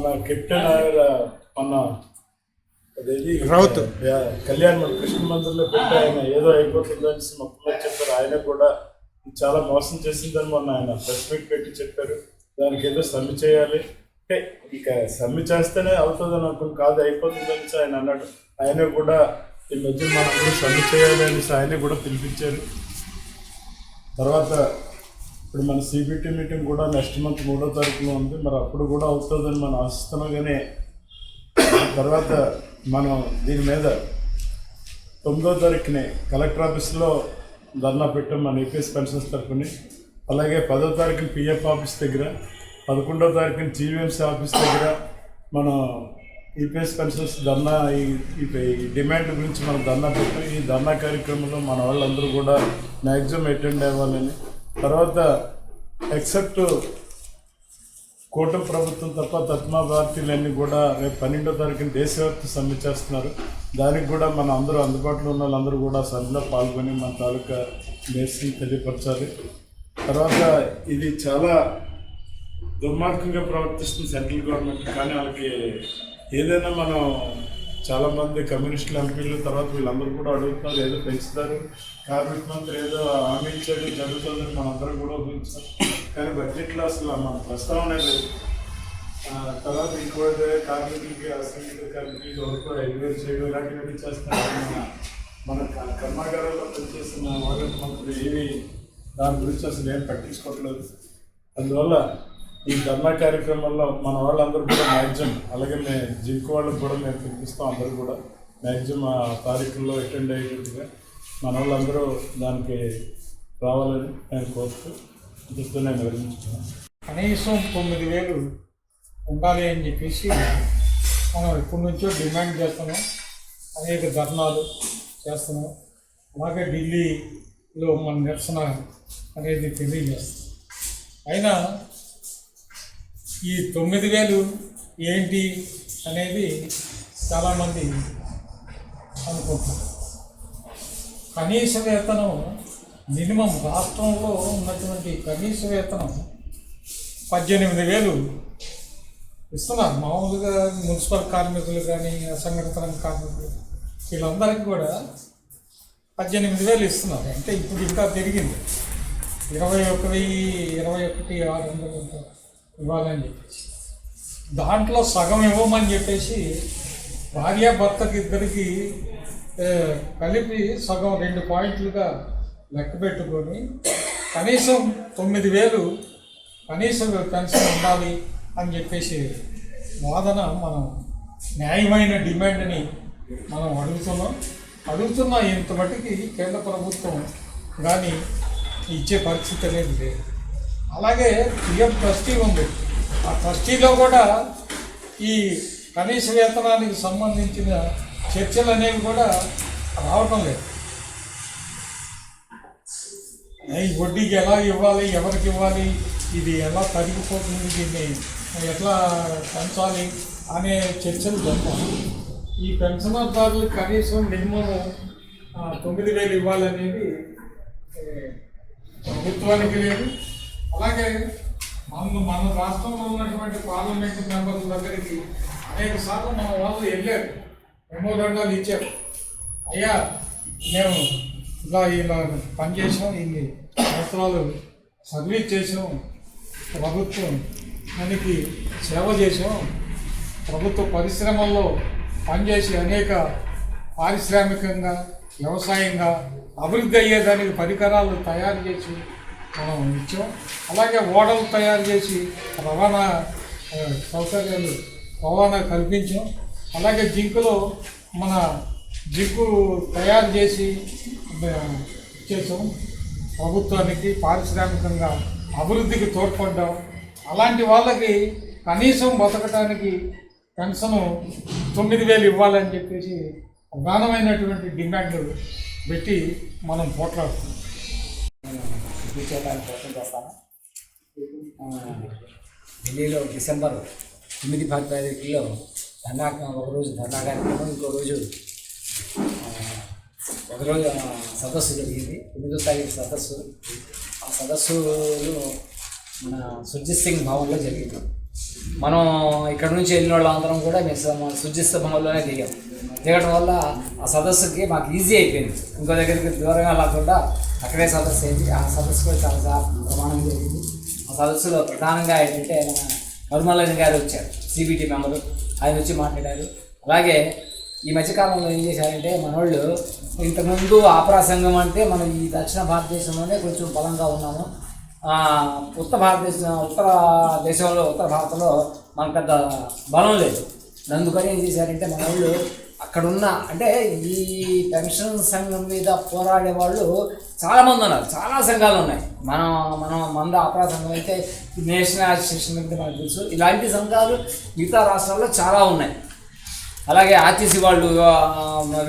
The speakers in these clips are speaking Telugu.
మన కెప్టెన్ మన అదేది రౌత్ కళ్యాణ్ కృష్ణ మందిర్లో పెట్టి ఆయన ఏదో అయిపోతుందని మొత్తం చెప్పారు. ఆయన కూడా చాలా మోసం చేసిందని మొన్న ఆయన ప్రెస్ మీట్ పెట్టి చెప్పారు. దానికి ఏదో సమ్మె చేయాలి అంటే ఇక సమ్మె చేస్తేనే అవుతుందని అనుకుని కాదు అయిపోతుందని ఆయన అన్నాడు. ఆయన కూడా ఈ మధ్య మనం సమ్మె చేయాలి అనేసి ఆయన కూడా పిలిపించారు. తర్వాత ఇప్పుడు మన సిబిటి మీటింగ్ కూడా నెక్స్ట్ మంత్ 3వ తారీఖులో ఉంది. మరి అప్పుడు కూడా అవుతుందని మనం ఆశిస్తున్నాం. కానీ తర్వాత మనం దీని మీద 9వ తారీఖుని కలెక్టర్ ఆఫీస్లో ధర్నా పెట్టాం మన ఈపీఎస్ పెన్షన్స్ తరఫుని. అలాగే 10వ తారీఖున పిఎఫ్ ఆఫీస్ దగ్గర, 11వ తారీఖున జీవీఎంసీ ఆఫీస్ దగ్గర మనం ఈపీఎస్ పెన్షన్స్ ధర్నా ఈ డిమాండ్ గురించి మనం ధర్నా పెట్టాం. ఈ ధర్నా కార్యక్రమంలో మన వాళ్ళందరూ కూడా మ్యాక్సిమం అటెండ్ అవ్వాలని. తర్వాత ఎక్సెప్ట్ కూటమి ప్రభుత్వం తప్ప తత్మా పార్టీలన్నీ కూడా రేపు 12వ తారీఖున దేశవ్యాప్త సమ్మె చేస్తున్నారు. దానికి కూడా మన అందరూ అందుబాటులో ఉన్న వాళ్ళందరూ కూడా సమ్మెలో పాల్గొని మన తాలూకా నిరసన తెలియపరచాలి. తర్వాత ఇది చాలా దుర్మార్గంగా ప్రవర్తిస్తుంది సెంట్రల్ గవర్నమెంట్. కానీ వాళ్ళకి ఏదైనా మనం చాలామంది కమ్యూనిస్టుల ఎంపీలు తర్వాత వీళ్ళందరూ కూడా అడుగుతున్నారు, ఏదో పెంచుతారు, కార్మిక మంత్రి ఏదో హామీ ఇచ్చేది జరుగుతుందని మనందరం కూడా ఊహించారు. కానీ బడ్జెట్లో అసలు మన ప్రస్తావన లేదు. తర్వాత ఇంకోటి కార్మికులకి అసంఘటిత కార్మికులకి వరకు 5,000 చేయడం ఇలాంటివన్నీ చేస్తున్నారు. మన కర్మాగారాల్లో పనిచేస్తున్న వారి మంత్రులు ఏమి దాని గురించి అసలు ఏం పట్టించుకోవట్లేదు. అందువల్ల ఈ ధర్నా కార్యక్రమంలో మన వాళ్ళందరూ కూడా మ్యాక్సిమం, అలాగే మేము జింక్ వాళ్ళకి కూడా మేము పిలిపిస్తాం. అందరూ కూడా మ్యాక్సిమం ఆ తారీఖుల్లో అటెండ్ అయ్యేట్టుగా మన వాళ్ళందరూ దానికి రావాలని నేను కోరుతూ ఇంతతో నేను వివరించుకున్నాను. కనీసం 9,000 ఉండాలి అని చెప్పేసి మనం ఇప్పటి నుంచో డిమాండ్ చేస్తున్నాం. అనేక ధర్నాలు చేస్తున్నాం. అలాగే ఢిల్లీలో మన నిరసన అనేది తెలియజేస్తాం. అయినా ఈ 9,000 ఏంటి అనేది చాలామంది అనుకుంటున్నారు. కనీస వేతనం మినిమం రాష్ట్రంలో ఉన్నటువంటి కనీస వేతనం 18,000 ఇస్తున్నారు. మామూలుగా మున్సిపల్ కార్మికులు కానీ అసంఘటిత కార్మికులు వీళ్ళందరికీ కూడా 18,000 ఇస్తున్నారు. అంటే ఇప్పుడు ఇంకా పెరిగింది. 21,600 ఇవ్వాలని చెప్పేసి దాంట్లో సగం ఇవ్వమని చెప్పేసి భార్యాభర్తకి ఇద్దరికి కలిపి సగం 2 పాయింట్లుగా లెక్క పెట్టుకొని కనీసం 9,000 కనీసం పెన్షన్ ఉండాలి అని చెప్పేసి వాదన మనం న్యాయమైన డిమాండ్ని మనం అడుగుతున్నా ఇంత మటుకి కేంద్ర ప్రభుత్వం కానీ ఇచ్చే పరిస్థితి అనేది లేదు. అలాగే పిఎం ట్రస్టీ ఉంది. ఆ ట్రస్టీలో కూడా ఈ కనీస వేతనానికి సంబంధించిన చర్చలు అనేవి కూడా రావటం లేదు. ఈ వడ్డీకి ఎలా ఇవ్వాలి, ఎవరికి ఇవ్వాలి, ఇది ఎలా తరిగిపోతుంది, దీన్ని ఎట్లా పెంచాలి అనే చర్చలు జరపాలి. ఈ పెన్షనర్దారులు కనీసం మినిమం 9,000 ఇవ్వాలనేది ప్రభుత్వానికి లేదు. అలాగే మన రాష్ట్రంలో ఉన్నటువంటి పార్లమెంటు మెంబర్ల దగ్గరికి అనేక సార్లు మన వాళ్ళు వెళ్ళారు, మెమోరాండాలు ఇచ్చారు. అయ్యా మేము ఇలా పనిచేసాం, ఇన్ని సంవత్సరాలు సర్వీస్ చేసాం, ప్రభుత్వం మనకి సేవ చేసాం, ప్రభుత్వ పరిశ్రమల్లో పనిచేసి అనేక పారిశ్రామికంగా వ్యవసాయంగా అభివృద్ధి అయ్యేదానికి పరికరాలు తయారు చేసి మనం ఇచ్చాం. అలాగే ఓడలు తయారు చేసి రవాణా సౌకర్యాలు రవాణా కల్పించాం. అలాగే జింకులో మన జింకు తయారు చేసి ఇచ్చేసాం. ప్రభుత్వానికి పారిశ్రామికంగా అభివృద్ధికి తోడ్పడ్డాం. అలాంటి వాళ్ళకి కనీసం బతకడానికి పెన్షన్ 9,000 ఇవ్వాలని చెప్పేసి ప్రధానమైనటువంటి డిమాండ్లు పెట్టి మనం పోట్లాడుతున్నాం. చేయడానికి ప్రయత్నం చేస్తాను. ఢిల్లీలో డిసెంబర్ 9-10 తారీఖుల్లో ఒకరోజు ధర్నా కార్యక్రమం, ఒకరోజు సదస్సు జరిగింది. 9వ తారీఖు సదస్సు. ఆ సదస్సులో మన సుర్జిత్ సింగ్ భవన్లో జరిగింది. మనం ఇక్కడ నుంచి వెళ్ళిన వాళ్ళందరం కూడా మేము శుచిస్త భవన్లోనే దిగడం వల్ల ఆ సదస్సుకి మాకు ఈజీ అయిపోయింది. ఇంకో దగ్గరికి దూరంగా లేకుండా అక్కడే సదస్సు అయింది. ఆ సదస్సు కూడా చాలా ప్రమాణం జరిగింది. ఆ సదస్సులో ప్రధానంగా ఏంటంటే కరుమలని గారు వచ్చారు, సిబిటి మెంబరు. ఆయన వచ్చి మాట్లాడారు. అలాగే ఈ మధ్యకాలంలో ఏం చేశారంటే మనోళ్ళు ఇంతకుముందు ఆపరా సంఘం అంటే మనం ఈ దక్షిణ భారతదేశంలోనే కొంచెం బలంగా ఉన్నాము. ఉత్తర దేశంలో ఉత్తర భారతంలో మనకు పెద్ద బలం లేదు. అందుకని ఏం చేశారంటే మన వాళ్ళు అక్కడున్న అంటే ఈ పెన్షన్ సంఘం మీద పోరాడే వాళ్ళు చాలామంది ఉన్నారు. చాలా సంఘాలు ఉన్నాయి. మన ఆపరా సంఘం అయితే నేషనల్ అసోసియేషన్ మీద మనకు తెలుసు. ఇలాంటి సంఘాలు మిగతా రాష్ట్రాల్లో చాలా ఉన్నాయి. అలాగే ఆర్టీసీ వాళ్ళు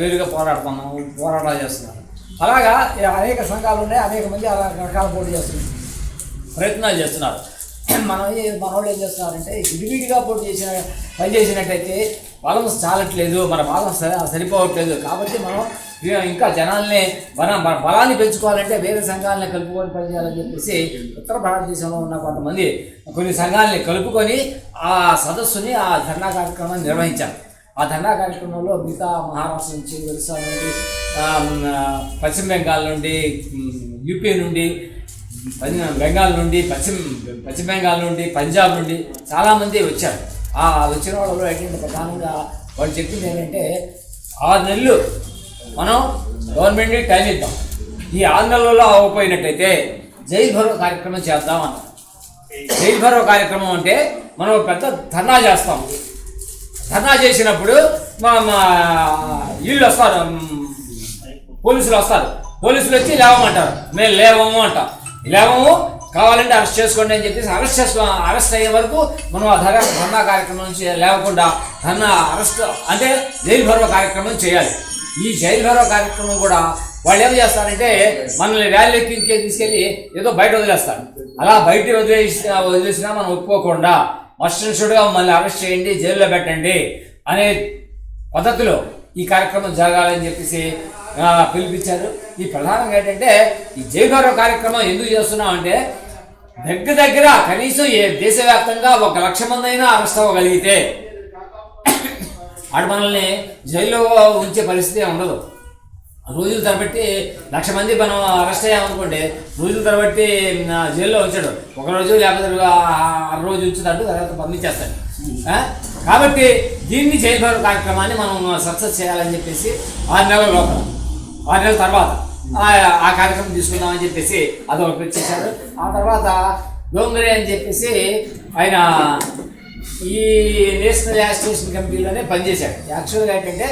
వేరుగా పోరాటాలు చేస్తున్నారు. అలాగా అనేక సంఘాలు ఉన్నాయి. అనేక మంది అలా రకాల పోటీ చేస్తున్నారు, ప్రయత్నాలు చేస్తున్నారు. మన వాళ్ళు ఏం చేస్తున్నారంటే విడివిడిగా పని చేసినట్టయితే బలం చాలట్లేదు, మన బలం సరిపోవట్లేదు. కాబట్టి మనం ఇంకా జనాల్ని బలాన్ని పెంచుకోవాలంటే వేరే సంఘాలని కలుపుకొని పనిచేయాలని చెప్పేసి ఉత్తర భారతదేశంలో ఉన్న కొంతమంది కొన్ని సంఘాలని కలుపుకొని ఆ సదస్సుని, ఆ ధర్నా కార్యక్రమాన్ని నిర్వహించారు. ఆ ధర్నా కార్యక్రమంలో మిగతా మహారాష్ట్ర నుంచి, ఒరిస్సా నుండి, పశ్చిమ బెంగాల్ నుండి, యూపీ నుండి, బెంగాల్ నుండి, పశ్చిమ బెంగాల్ నుండి, పంజాబ్ నుండి చాలామంది వచ్చారు. ఆ వచ్చిన వాళ్ళు ఏంటంటే ప్రధానంగా వాళ్ళు చెప్పింది ఏంటంటే 6 నెలలు మనం గవర్నమెంట్కి టైం ఇద్దాం. ఈ 6 నెలల్లో అవ్వకపోయినట్టయితే జైలు భరో కార్యక్రమం చేద్దామన్నారు. జైలు భరో కార్యక్రమం అంటే మనం పెద్ద ధర్నా చేస్తాం. ధర్నా చేసినప్పుడు వీళ్ళు వస్తారు, పోలీసులు వస్తారు. పోలీసులు వచ్చి లేవమంటారు. మేము లేవము అంటాం. లేవము, కావాలంటే అరెస్ట్ చేసుకోండి అని చెప్పేసి అరెస్ట్ అయ్యే వరకు మనం ఆ ధర్నా కార్యక్రమం నుంచి లేవకుండా అరెస్ట్ అంటే జైలు భరో కార్యక్రమం చేయాలి. ఈ జైలు భరో కార్యక్రమం కూడా వాళ్ళు ఏం చేస్తారంటే మనల్ని ర్యాలీ ఎక్కించే తీసుకెళ్ళి ఏదో బయట వదిలేస్తారు. అలా బయట వదిలేసినా మనం ఒప్పుకోకుండా మస్టర్షుడ్గా మళ్ళీ అరెస్ట్ చేయండి, జైల్లో పెట్టండి అనే పద్ధతిలో ఈ కార్యక్రమం జరగాలని చెప్పేసి పిలిపించారు. ఈ ప్రధానంగా ఏంటంటే ఈ జైలు భరో కార్యక్రమం ఎందుకు చేస్తున్నాం అంటే దగ్గర కనీసం దేశవ్యాప్తంగా 1,00,000 మంది అయినా అరెస్ట్ అవ్వగలిగితే అటు మనల్ని జైల్లో ఉంచే పరిస్థితి ఉండదు. రోజుల తరబట్టి 1,00,000 మంది మనం అరెస్ట్ అయ్యామనుకోండి, రోజుల తరబట్టి జైల్లో ఉంచాడు. ఒకరోజు లేకపోతే 6 రోజులు ఉంచుతాడు, తర్వాత పంపించేస్తాడు. కాబట్టి దీన్ని జైలు భరో కార్యక్రమాన్ని మనం సక్సెస్ చేయాలని చెప్పేసి 6 నెలల లోపల, 6 నెలల తర్వాత ఆ కార్యక్రమం తీసుకుందామని చెప్పేసి అదొకటి చేశారు. ఆ తర్వాత డోంగరే అని చెప్పేసి ఆయన ఈ నేషనల్ యాజిటేషన్ కమిటీలోనే పనిచేశాడు. యాక్చువల్గా ఏంటంటే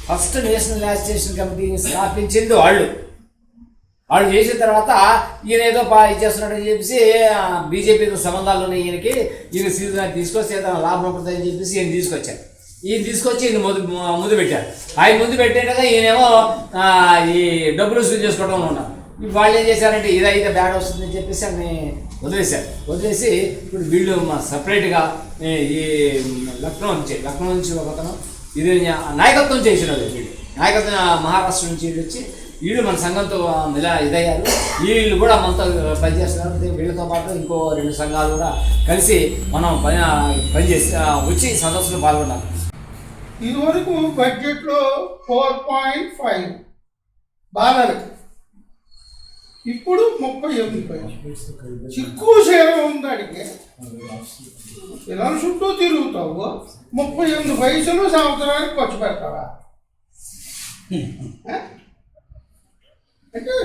ఫస్ట్ నేషనల్ యాజిటేషన్ కమిటీని స్థాపించింది వాళ్ళు చేసిన తర్వాత ఈయన ఏదో ఇచ్చేస్తున్నాడని చెప్పేసి బీజేపీతో సంబంధాలు ఉన్నాయి ఈయన సీజన్ తీసుకొస్తే లాభం పడుతుందని చెప్పేసి ఈయన తీసుకొచ్చారు. ఈయన తీసుకొచ్చి ఈయన ముందు పెట్టారు. ఆయన ముందు పెట్టేటగా ఈయనేమో ఈ డబ్బులు వసూలు చేసుకోవడం ఉన్నారు. వాళ్ళు ఏం చేశారంటే ఇదైతే బ్యాడ్ వస్తుందని చెప్పేసి అన్ని వదిలేసి ఇప్పుడు వీళ్ళు సపరేట్గా ఈ లక్నో నుంచి ఒకతను ఇది నాయకత్వం చేసినారు. నాయకత్వం మహారాష్ట్ర నుంచి వచ్చి వీళ్ళు మన సంఘంతో ఇదయ్యారు. వీళ్ళు కూడా మనతో పనిచేస్తున్నారు. వీళ్ళతో పాటు ఇంకో 2 సంఘాలు కూడా కలిసి మనం పనిచేసి వచ్చి సదస్సులో పాల్గొన్నారు. ఇదివరకు బడ్జెట్లో 4.5 బాలలకు, ఇప్పుడు 38 చిక్కు సేవ ఉంది. అడిగే పిల్లల చుట్టూ తిరుగుతావు, 38 పైసలు సంవత్సరానికి ఖర్చు పెడతావా? అంటే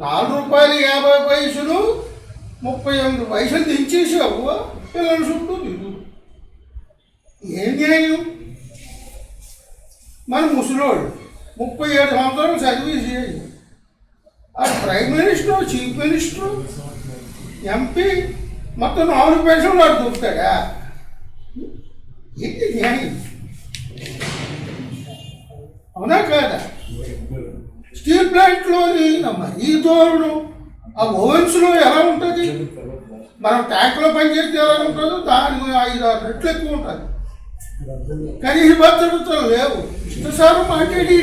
₹4.50 38 పైసలు దించేసావు, పిల్లల చుట్టూ తిరుగు. ఏం న్యాయం? మన ముసలోడు 37 సంవత్సరాలు సర్వీస్ చేయాలి. అది prime minister, chief minister, MP మొత్తం 4 పెన్షన్లు వాడు దొరుకుతాడా? ఏంటి న్యాయం? అవునా కాదా? స్టీల్ ప్లాంట్లోని మరీ దూరం ఆ ఓవెన్స్లో ఎలా ఉంటుంది? మనం ట్యాంక్లో పనిచేస్తే ఎలా ఉంటుందో దానికి 5-6 రెట్లు ఎక్కువ ఉంటుంది. కనీస భద్రతలు లేవు. ఇష్టసారం మాట్లాడి